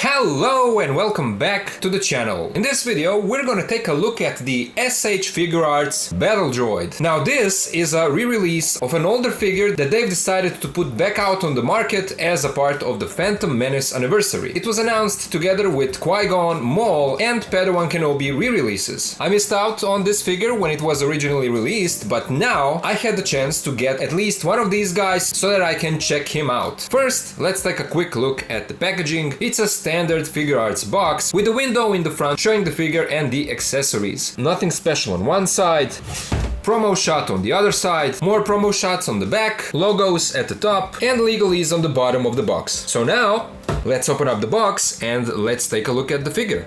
Hello and welcome back to the channel. In this video we're gonna take a look at the S.H.Figuarts Battle Droid. Now this is a re-release of an older figure that they've decided to put back out on the market as a part of the Phantom Menace anniversary. It was announced together with Qui-Gon, Maul and Padawan Kenobi re-releases. I missed out on this figure when it was originally released, but now I had the chance to get at least one of these guys so that I can check him out. First, let's take a quick look at the packaging. It's a standard Figuarts box with a window in the front showing the figure and the accessories. Nothing special on one side, promo shot on the other side, more promo shots on the back, logos at the top, and legalese on the bottom of the box. So now, let's open up the box and let's take a look at the figure.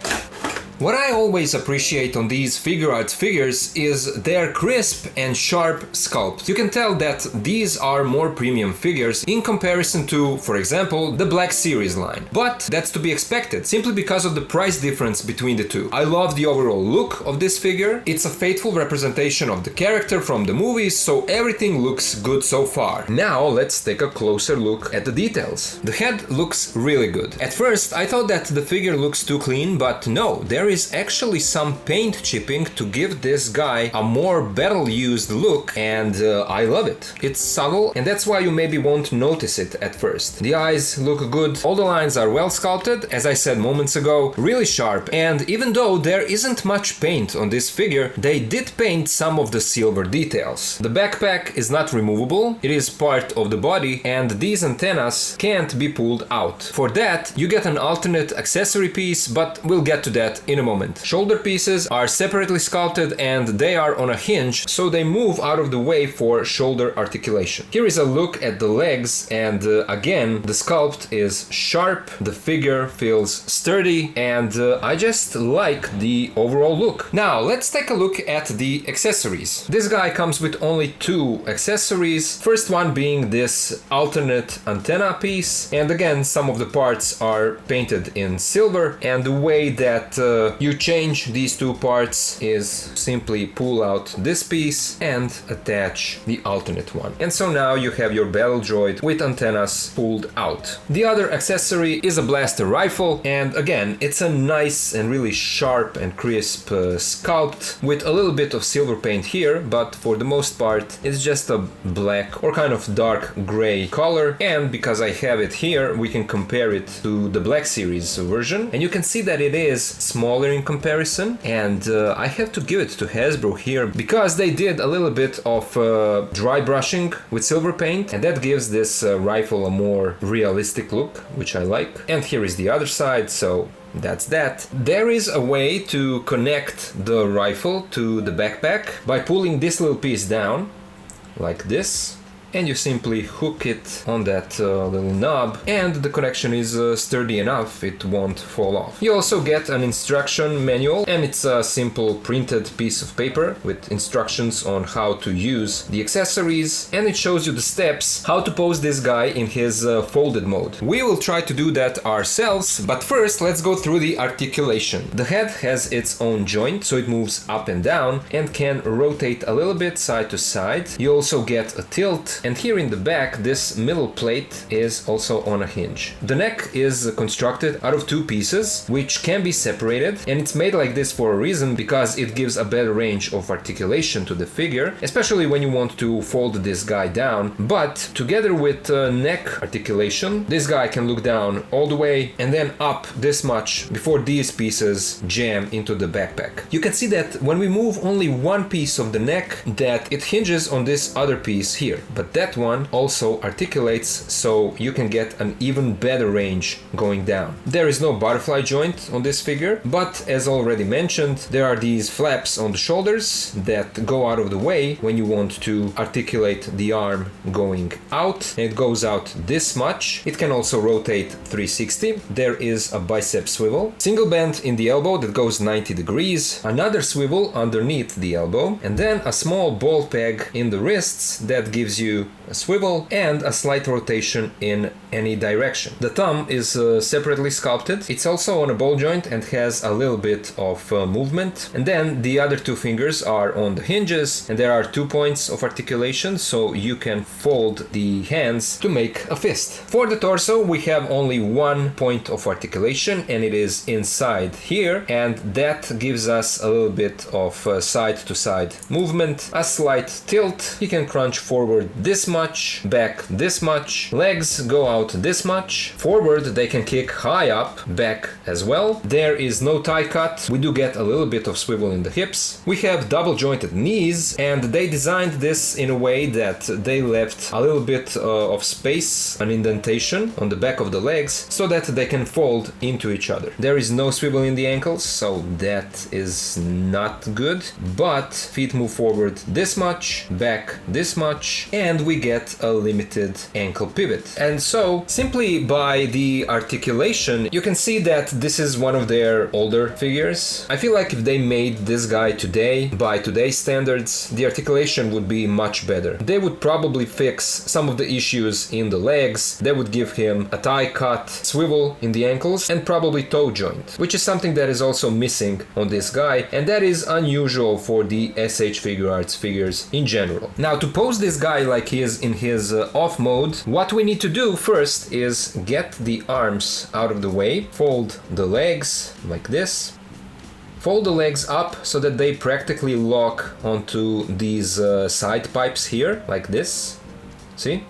What I always appreciate on these Figuarts figures is their crisp and sharp sculpt. You can tell that these are more premium figures in comparison to, for example, the Black Series line. But that's to be expected, simply because of the price difference between the two. I love the overall look of this figure. It's a faithful representation of the character from the movies, so everything looks good so far. Now let's take a closer look at the details. The head looks really good. At first I thought that the figure looks too clean, but no, there is actually some paint chipping to give this guy a more battle-used look, and I love it. It's subtle, and that's why you maybe won't notice it at first. The eyes look good, all the lines are well sculpted, as I said moments ago, really sharp, and even though there isn't much paint on this figure, they did paint some of the silver details. The backpack is not removable, it is part of the body, and these antennas can't be pulled out. For that, you get an alternate accessory piece, but we'll get to that in a moment. Shoulder pieces are separately sculpted and they are on a hinge, so they move out of the way for shoulder articulation. Here is a look at the legs, and again, the sculpt is sharp, the figure feels sturdy, and I just like the overall look. Now, let's take a look at the accessories. This guy comes with only two accessories, first one being this alternate antenna piece, and again, some of the parts are painted in silver, and the way that you change these two parts is simply pull out this piece and attach the alternate one. And so now you have your battle droid with antennas pulled out. The other accessory is a blaster rifle, and again, it's a nice and really sharp and crisp sculpt with a little bit of silver paint here, but for the most part it's just a black or kind of dark gray color. And because I have it here, we can compare it to the Black Series version, and you can see that it is smaller in comparison, and I have to give it to Hasbro here because they did a little bit of dry brushing with silver paint, and that gives this rifle a more realistic look, which I like. And here is the other side, so that's that. There is a way to connect the rifle to the backpack by pulling this little piece down like this, and you simply hook it on that little knob, and the connection is sturdy enough, it won't fall off. You also get an instruction manual, and it's a simple printed piece of paper with instructions on how to use the accessories, and it shows you the steps how to pose this guy in his folded mode. We will try to do that ourselves, but first let's go through the articulation. The head has its own joint, so it moves up and down and can rotate a little bit side to side. You also get a tilt, and here in the back, this middle plate is also on a hinge. The neck is constructed out of two pieces, which can be separated, and it's made like this for a reason, because it gives a better range of articulation to the figure, especially when you want to fold this guy down. But together with neck articulation, this guy can look down all the way and then up this much before these pieces jam into the backpack. You can see that when we move only one piece of the neck, that it hinges on this other piece here, but that one also articulates, so you can get an even better range going down. There is no butterfly joint on this figure, but as already mentioned, there are these flaps on the shoulders that go out of the way when you want to articulate the arm going out, and it goes out this much. It can also rotate 360. There is a bicep swivel, single bend in the elbow that goes 90 degrees, another swivel underneath the elbow, and then a small ball peg in the wrists that gives you you a swivel and a slight rotation in any direction. The thumb is separately sculpted. It's also on a ball joint and has a little bit of movement. And then the other two fingers are on the hinges, and there are 2 points of articulation, so you can fold the hands to make a fist. For the torso, we have only 1 point of articulation, and it is inside here, and that gives us a little bit of side-to-side movement, a slight tilt. You can crunch forward this much, back this much, legs go out this much, forward they can kick high up, back as well. There is no tie cut. We do get a little bit of swivel in the hips. We have double jointed knees, and they designed this in a way that they left a little bit of space, an indentation on the back of the legs, so that they can fold into each other. There is no swivel in the ankles, so that is not good, but feet move forward this much, back this much, and we get a limited ankle pivot. And so, simply by the articulation, you can see that this is one of their older figures. I feel like if they made this guy today, by today's standards, the articulation would be much better. They would probably fix some of the issues in the legs. They would give him a tie cut, swivel in the ankles, and probably toe joint, which is something that is also missing on this guy, and that is unusual for the S.H.Figuarts figures in general. Now, to pose this guy like he is in his off mode, what we need to do first is get the arms out of the way, fold the legs like this, fold the legs up so that they practically lock onto these side pipes here, like this. See?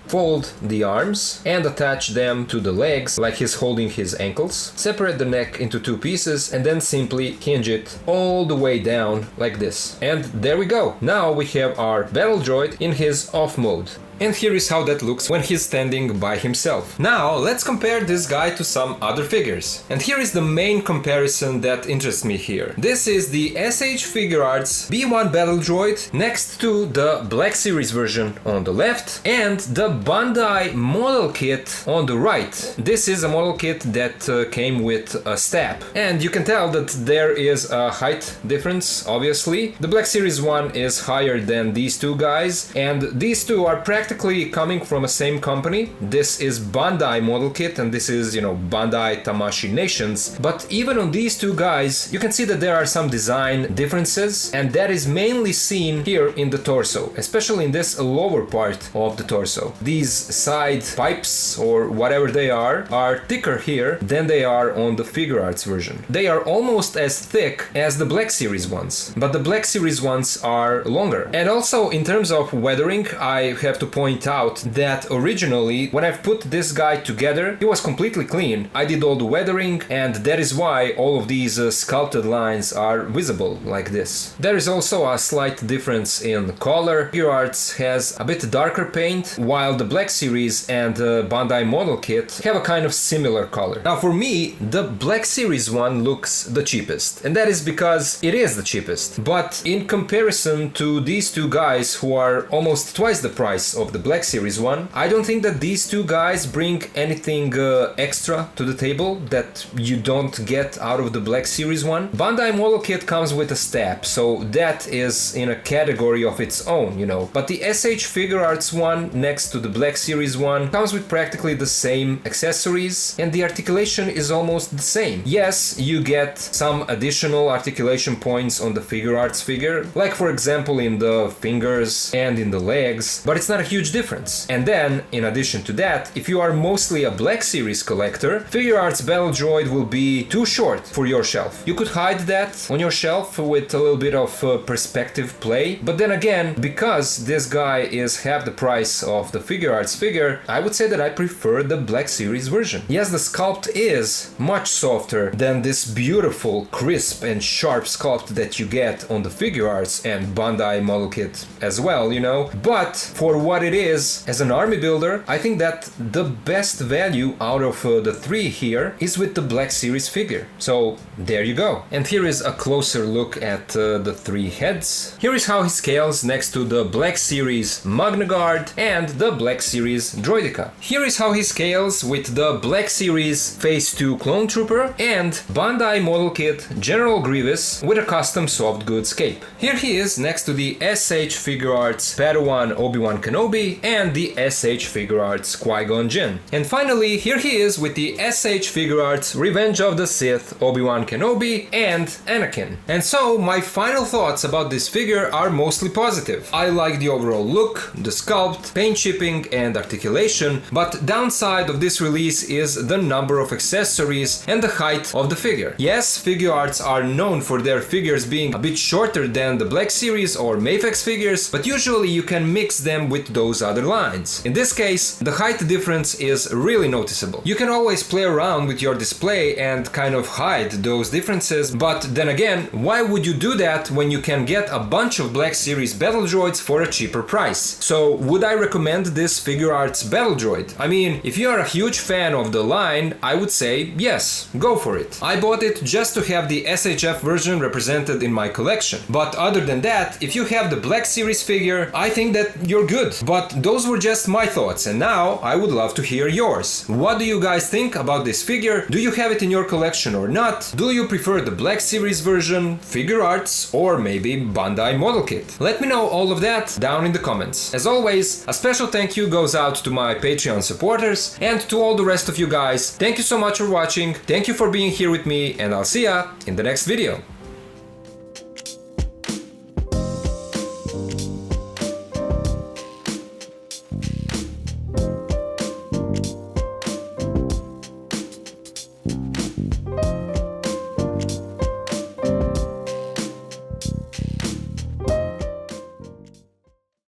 Fold the arms and attach them to the legs like he's holding his ankles. Separate the neck into 2 pieces and then simply hinge it all the way down like this. And there we go. Now we have our battle droid in his off mode. And here is how that looks when he's standing by himself. Now, let's compare this guy to some other figures. And here is the main comparison that interests me here. This is the S.H.Figuarts B1 Battle Droid next to the Black Series version on the left and the Bandai model kit on the right. This is a model kit that came with a stab. And you can tell that there is a height difference, obviously. The Black Series one is higher than these two guys, and these two are practically coming from the same company. This is Bandai model kit and this is, Bandai Tamashii Nations. But even on these two guys, you can see that there are some design differences, and that is mainly seen here in the torso, especially in this lower part of the torso. These side pipes, or whatever they are thicker here than they are on the Figuarts version. They are almost as thick as the Black Series ones, but the Black Series ones are longer. And also in terms of weathering, I have to point out that originally when I've put this guy together, he was completely clean. I did all the weathering, and that is why all of these sculpted lines are visible like this. There is also a slight difference in color. Figuarts has a bit darker paint, while the Black Series and the Bandai model kit have a kind of similar color. Now for me, the Black Series one looks the cheapest, and that is because it is the cheapest. But in comparison to these two guys who are almost twice the price of the Black Series one, I don't think that these two guys bring anything extra to the table that you don't get out of the Black Series one. Bandai model kit comes with a stab, so that is in a category of its own, But the S.H.Figuarts one next to the Black Series one comes with practically the same accessories, and the articulation is almost the same. Yes, you get some additional articulation points on the Figuarts figure, like for example in the fingers and in the legs, but it's not a huge difference. And then, in addition to that, if you are mostly a Black Series collector, Figuarts Battle Droid will be too short for your shelf. You could hide that on your shelf with a little bit of perspective play, but then again, because this guy is half the price of the Figuarts figure, I would say that I prefer the Black Series version. Yes, the sculpt is much softer than this beautiful, crisp and sharp sculpt that you get on the Figuarts and Bandai model kit as well, but for what it is, as an army builder, I think that the best value out of the three here is with the Black Series figure. So there you go. And here is a closer look at the three heads. Here is how he scales next to the Black Series Magna Guard and the Black Series Droideka. Here is how he scales with the Black Series Phase 2 Clone Trooper and Bandai model kit General Grievous with a custom soft goods cape. Here he is next to the S.H.Figuarts Padawan Obi-Wan Kenobi Kenobi and the S.H.Figuarts Qui-Gon Jinn. And finally, here he is with the S.H.Figuarts Revenge of the Sith Obi-Wan Kenobi and Anakin. And so, my final thoughts about this figure are mostly positive. I like the overall look, the sculpt, paint chipping and articulation, but downside of this release is the number of accessories and the height of the figure. Yes, Figuarts are known for their figures being a bit shorter than the Black Series or Mafex figures, but usually you can mix them with those other lines. In this case, the height difference is really noticeable. You can always play around with your display and kind of hide those differences, but then again, why would you do that when you can get a bunch of Black Series battle droids for a cheaper price? So would I recommend this Figuarts battle droid? I mean, if you are a huge fan of the line, I would say yes, go for it. I bought it just to have the SHF version represented in my collection. But other than that, if you have the Black Series figure, I think that you're good. But those were just my thoughts, and now I would love to hear yours. What do you guys think about this figure? Do you have it in your collection or not? Do you prefer the Black Series version, Figuarts, or maybe Bandai model kit? Let me know all of that down in the comments. As always, a special thank you goes out to my Patreon supporters, and to all the rest of you guys, thank you so much for watching, thank you for being here with me, and I'll see ya in the next video.